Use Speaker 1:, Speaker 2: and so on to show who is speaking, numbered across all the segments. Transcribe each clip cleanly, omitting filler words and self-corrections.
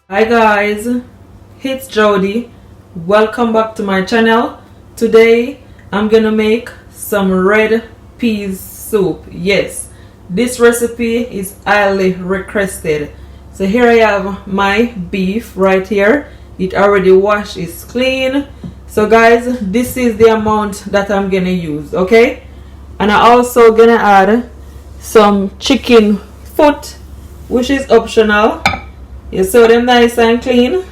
Speaker 1: Hi guys, it's Jody. Welcome back to my channel. Today I'm gonna make some red peas soup. Yes, this recipe is highly requested. So here I have my beef right here. It already washed, it's clean. So guys, this is the amount that I'm gonna use, okay? And I'm also gonna add some chicken foot, which is optional. You saw them nice and clean.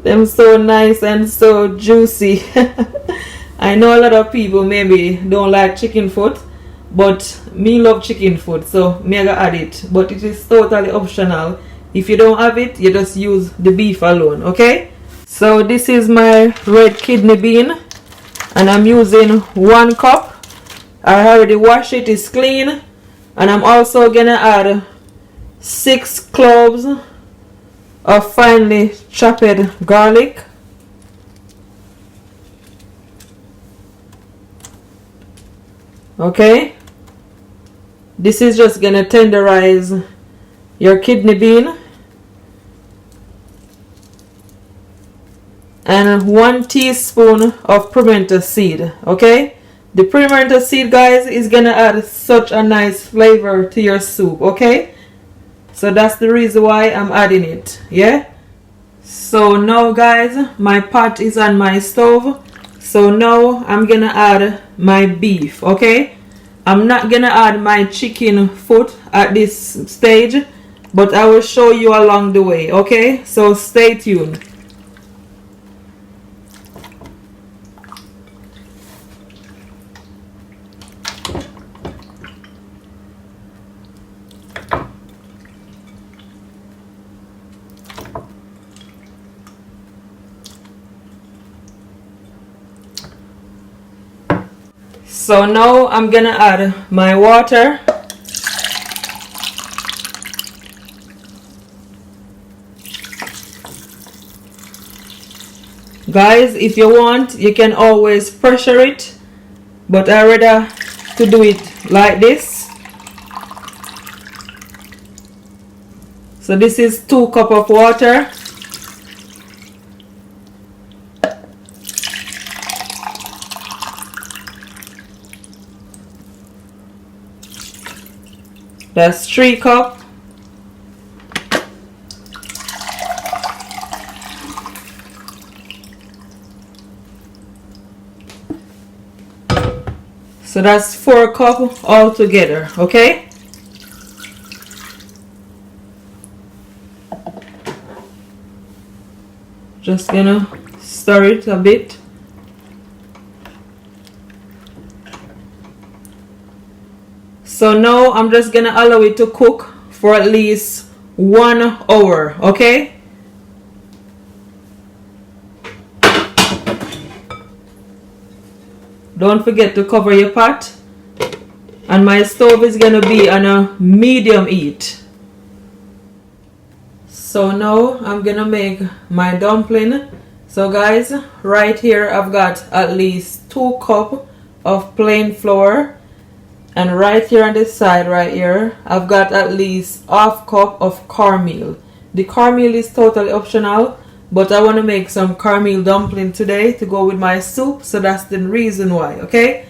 Speaker 1: Them so nice and so juicy. I know a lot of people maybe don't like chicken foot, but me love chicken foot, so me I gotta add it. But it is totally optional. If you don't have it, you just use the beef alone, okay? So this is my red kidney bean, and I'm using 1 cup. I already washed it, it's clean. And I'm also gonna add 6 cloves of finely chopped garlic, okay? This is just gonna tenderize your kidney bean. And 1 teaspoon of pimento seed, okay? The pimento seed, guys, is gonna add such a nice flavor to your soup, okay? So that's the reason why I'm adding it, yeah? So now guys, my pot is on my stove. So now I'm gonna add my beef, okay? I'm not gonna add my chicken foot at this stage, but I will show you along the way, okay? So stay tuned. So now I'm gonna add my water. Guys, if you want, you can always pressure it, but I rather to do it like this. So this is 2 cups of water. That's 3 cups. So that's 4 cups altogether, okay? Just gonna stir it a bit. So now I'm just gonna allow it to cook for at least 1 hour, okay? Don't forget to cover your pot. And my stove is gonna be on a medium heat. So now I'm gonna make my dumpling. So guys, right here I've got at least 2 cups of plain flour. And right here on this side right here, I've got at least ½ cup of cornmeal. The cornmeal is totally optional, but I want to make some cornmeal dumpling today to go with my soup, so that's the reason why, okay?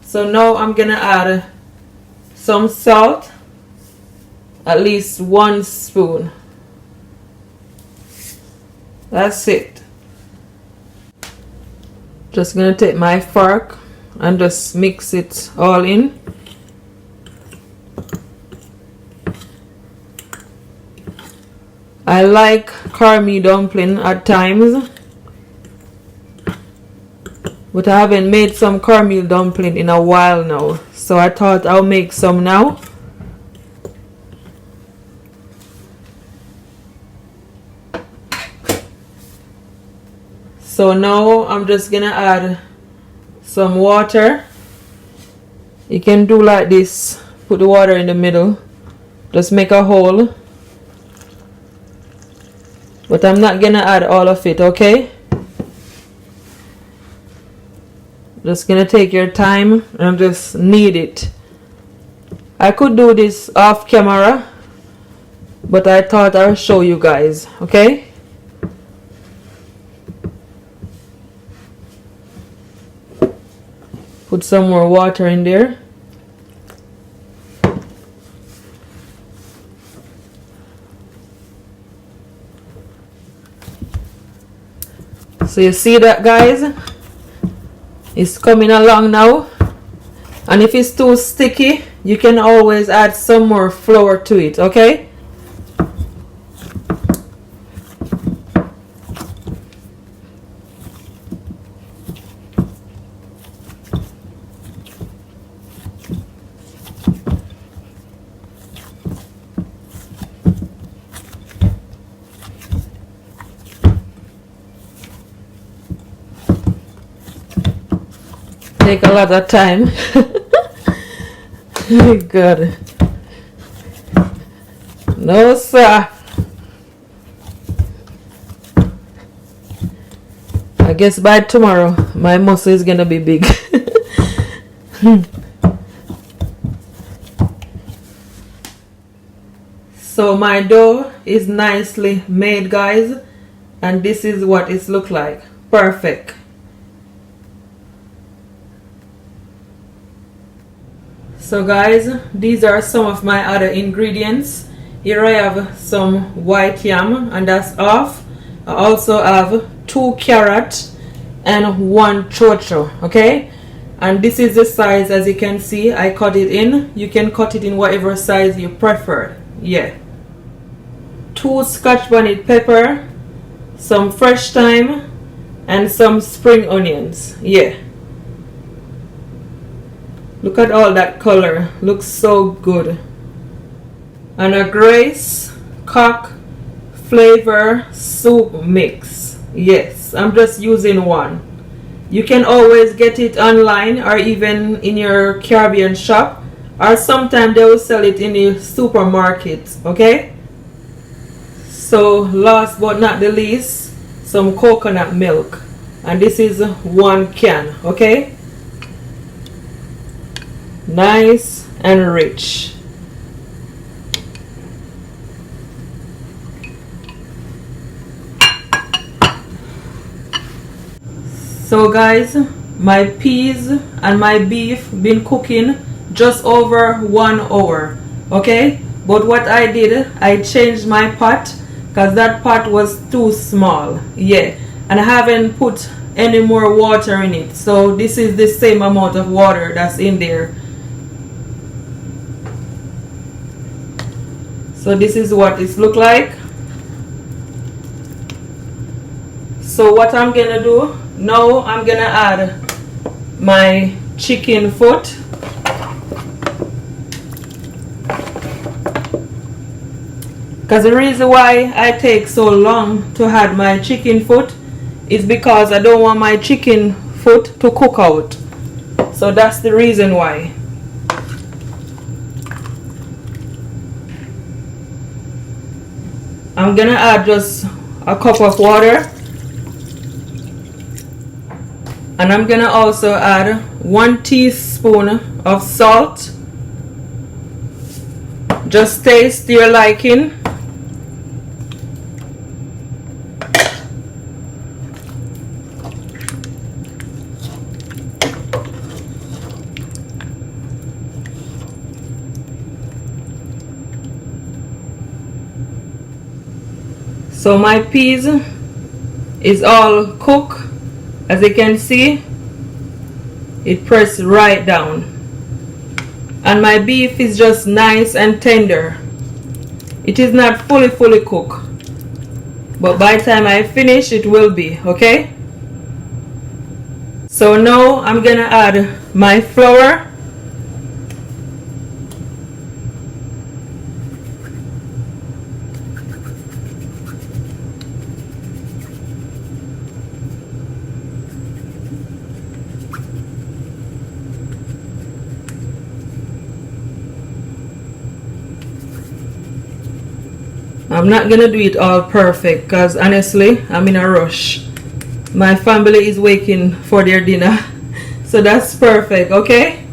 Speaker 1: So now I'm gonna add some salt, at least 1 spoon. That's it. Just gonna take my fork and just mix it all in. I like cornmeal dumpling at times, but I haven't made some cornmeal dumpling in a while now, so I thought I'll make some now. So now I'm just gonna add some water. You can do like this, put the water in the middle, just make a hole. But I'm not gonna add all of it, okay? Just gonna take your time and just knead it. I could do this off camera, but I thought I'll show you guys. Okay, put some more water in there. So you see that, guys, it's coming along now. And if it's too sticky, you can always add some more flour to it. Okay, take a lot of time. Good. No, sir. I guess by tomorrow my muscle is gonna be big. So my dough is nicely made, guys, and this is what it looks like. Perfect. So guys, these are some of my other ingredients. Here I have some white yam, and that's off. I also have 2 carrots and 1 chocho. Okay, and this is the size. As you can see, I cut it in. You can cut it in whatever size you prefer. Yeah. 2 scotch bonnet pepper, some fresh thyme, and some spring onions. Yeah. Look at all that color. Looks so good. And a Grace Cock flavor soup mix. Yes, I'm just using 1. You can always get it online or even in your Caribbean shop, or sometimes they will sell it in the supermarket. Okay, so last but not the least, some coconut milk, and this is 1 can. Okay, nice and rich. So guys, my peas and my beef been cooking just over 1 hour. Okay, but what I did, I changed my pot because that pot was too small. Yeah, and I haven't put any more water in it, so this is the same amount of water that's in there. So this is what it look like. So what I'm gonna do now, I'm gonna add my chicken foot. Because the reason why I take so long to add my chicken foot is because I don't want my chicken foot to cook out. So that's the reason why. I'm gonna add just a cup of water, and I'm gonna also add 1 teaspoon of salt. Just taste your liking. So my peas is all cooked. As you can see, it pressed right down. And my beef is just nice and tender. It is not fully cooked, but by the time I finish, it will be. Okay, so now I'm gonna add my flour. I'm not gonna do it all perfect because honestly I'm in a rush. My family is waiting for their dinner. So that's perfect. Okay,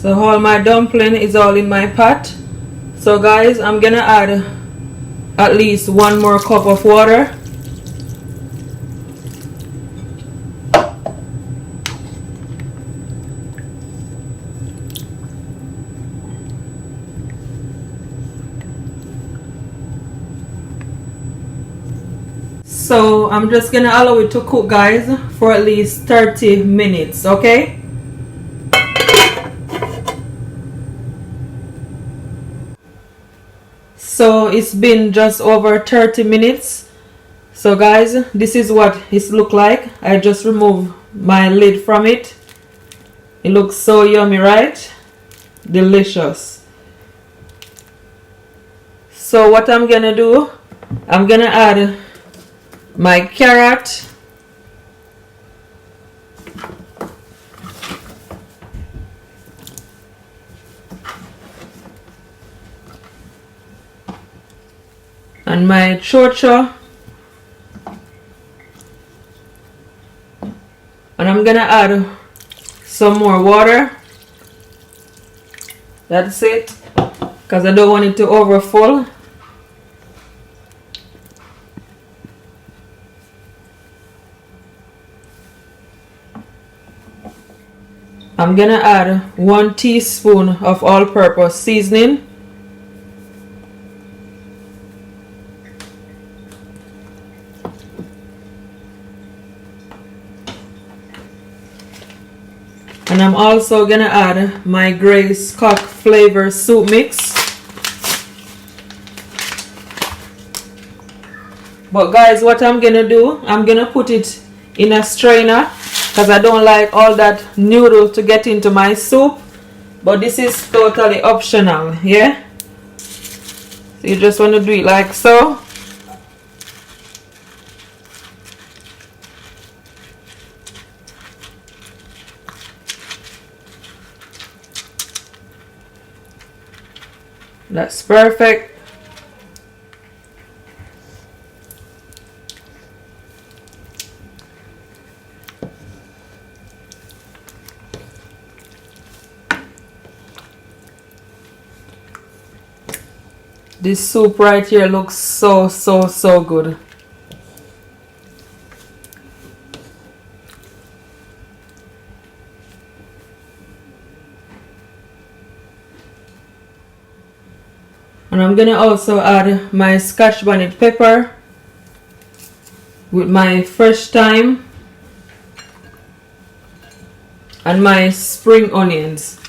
Speaker 1: So all my dumpling is all in my pot. So guys, I'm gonna add at least 1 more cup of water. So I'm just gonna allow it to cook, guys, for at least 30 minutes, okay? So it's been just over 30 minutes. So guys, this is what it looks like. I just removed my lid from it. It looks so yummy, right? Delicious. So what I'm gonna do, I'm gonna add my carrot, and my chow, and I'm gonna add some more water. That's it, because I don't want it to overfull. I'm gonna add 1 teaspoon of all-purpose seasoning. And I'm also gonna add my gray scotch flavor soup mix. But guys, what I'm gonna do, I'm gonna put it in a strainer because I don't like all that noodle to get into my soup. But this is totally optional, yeah? So you just want to do it like so. That's perfect. This soup right here looks so good. And I'm gonna also add my scotch bonnet pepper with my fresh thyme and my spring onions.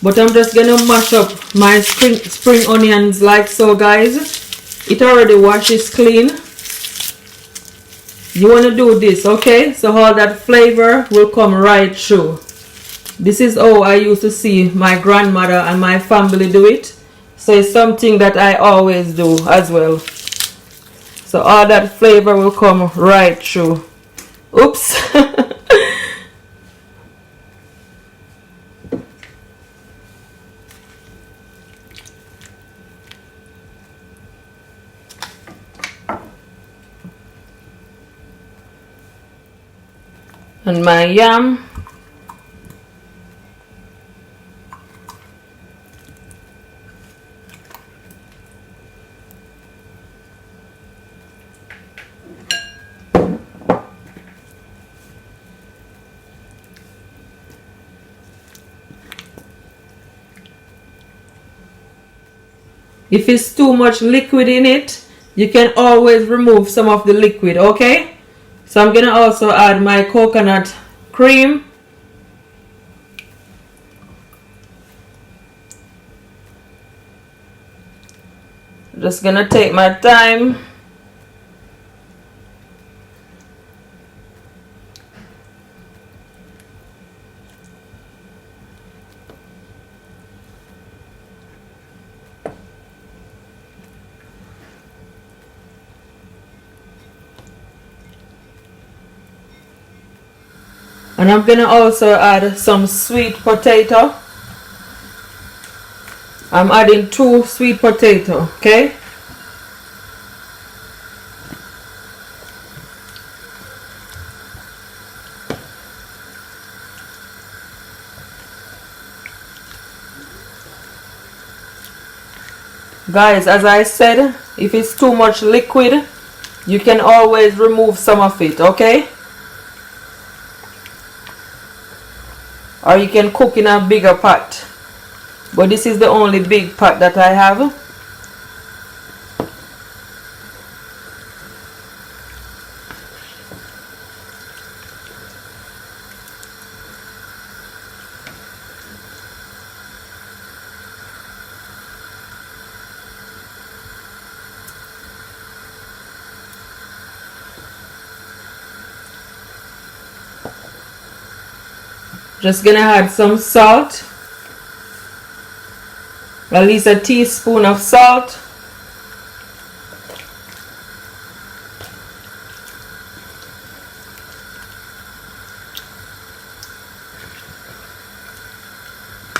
Speaker 1: But I'm just gonna mash up my spring onions like so, guys. It already washes clean. You want to do this, okay? So all that flavor will come right through. This is how I used to see my grandmother and my family do it. So it's something that I always do as well. So all that flavor will come right through. Oops. And my yam. If it's too much liquid in it, you can always remove some of the liquid, okay? So I'm gonna also add my coconut cream. Just gonna take my time. And I'm gonna also add some sweet potato. I'm adding 2 sweet potato, okay? Guys, as I said, if it's too much liquid, you can always remove some of it, okay? Or you can cook in a bigger pot. But this is the only big pot that I have. Just gonna add some salt, at least a teaspoon of salt.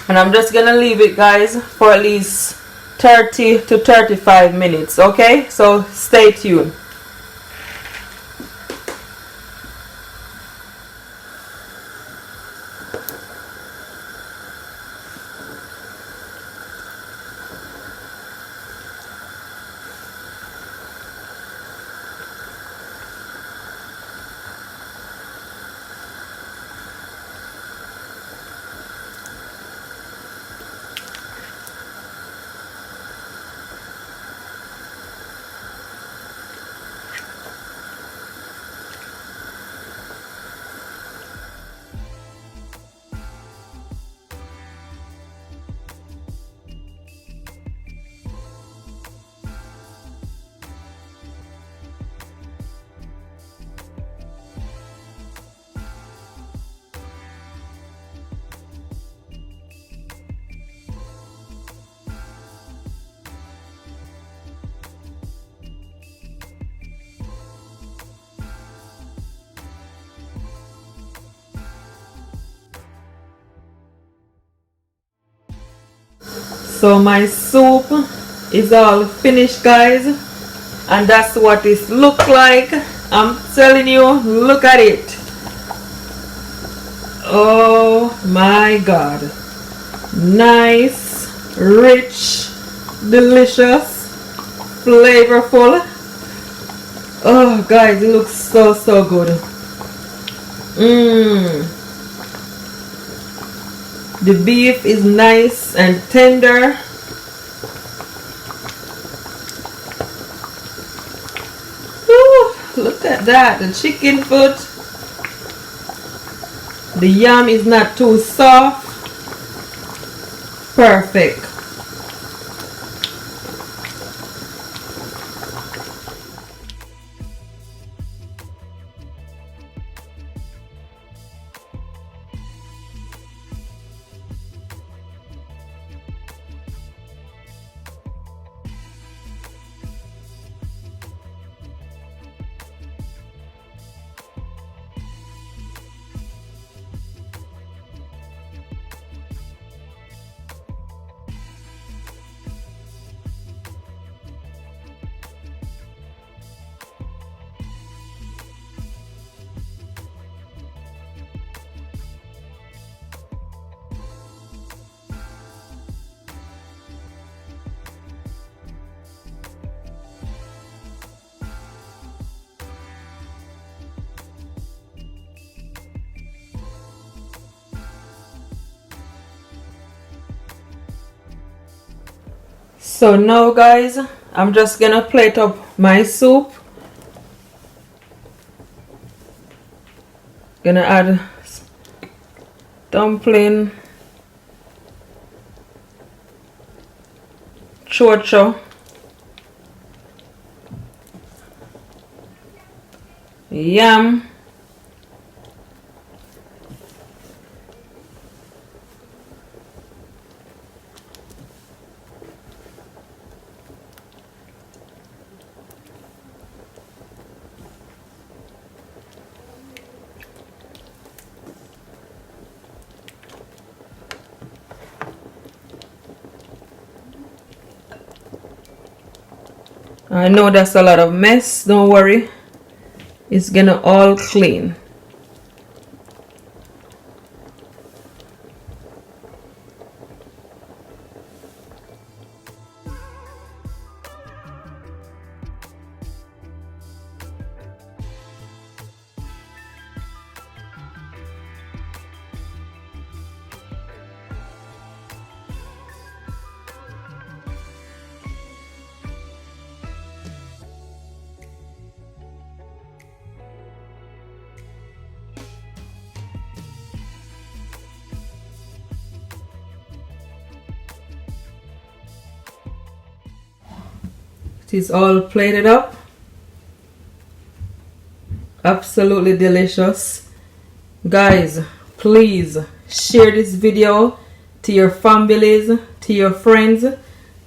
Speaker 1: And I'm just gonna leave it, guys, for at least 30 to 35 minutes, okay? So stay tuned. So my soup is all finished, guys, and that's what it looks like. I'm telling you, look at it. Oh my god, nice, rich, delicious, flavorful. Oh guys, it looks so good. The beef is nice and tender. Ooh, look at that, the chicken foot. The yam is not too soft. Perfect. So now, guys, I'm just gonna plate up my soup. Gonna add dumpling, chow, yam, I know that's a lot of mess, don't worry, it's gonna all clean. It is all plated up. Absolutely delicious. Guys, please share this video to your families, to your friends,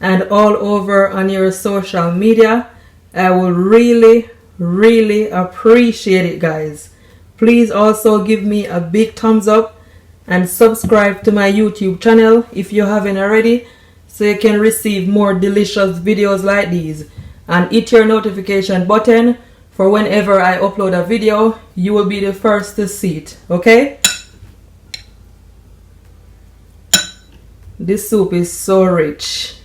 Speaker 1: and all over on your social media. I will really appreciate it, guys. Please also give me a big thumbs up and subscribe to my YouTube channel if you haven't already, so you can receive more delicious videos like these, and hit your notification button for whenever I upload a video. You will be the first to see it. Okay, this soup is so rich.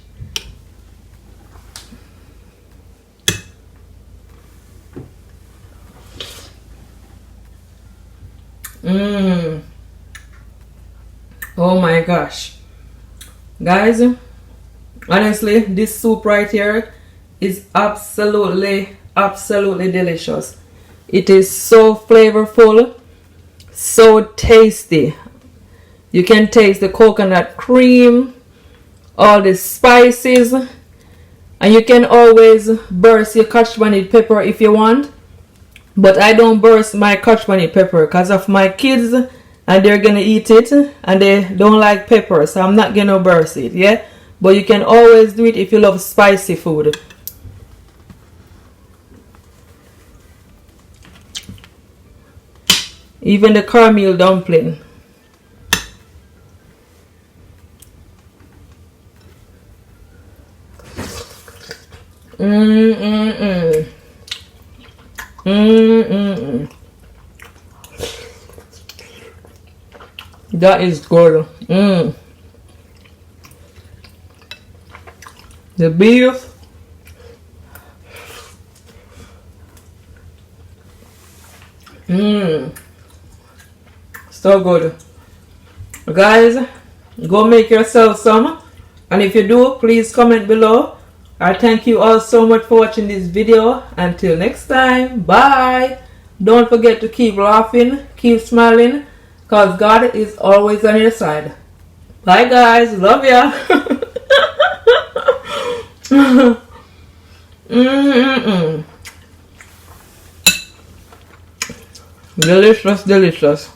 Speaker 1: Oh my gosh, guys, honestly, this soup right here is absolutely delicious. It is so flavorful, so tasty. You can taste the coconut cream, all the spices, and you can always burst your scotch pepper if you want, but I don't burst my scotch pepper because of my kids, and they're gonna eat it and they don't like pepper, so I'm not gonna burst it. Yeah, but you can always do it if you love spicy food. Even the cornmeal dumpling. That is good. The beef. So good. Guys, go make yourself some, and if you do, please comment below. I thank you all so much for watching this video. Until next time, bye. Don't forget to keep laughing, keep smiling, because God is always on your side. Bye guys, love ya. Delicious.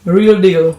Speaker 1: Real deal.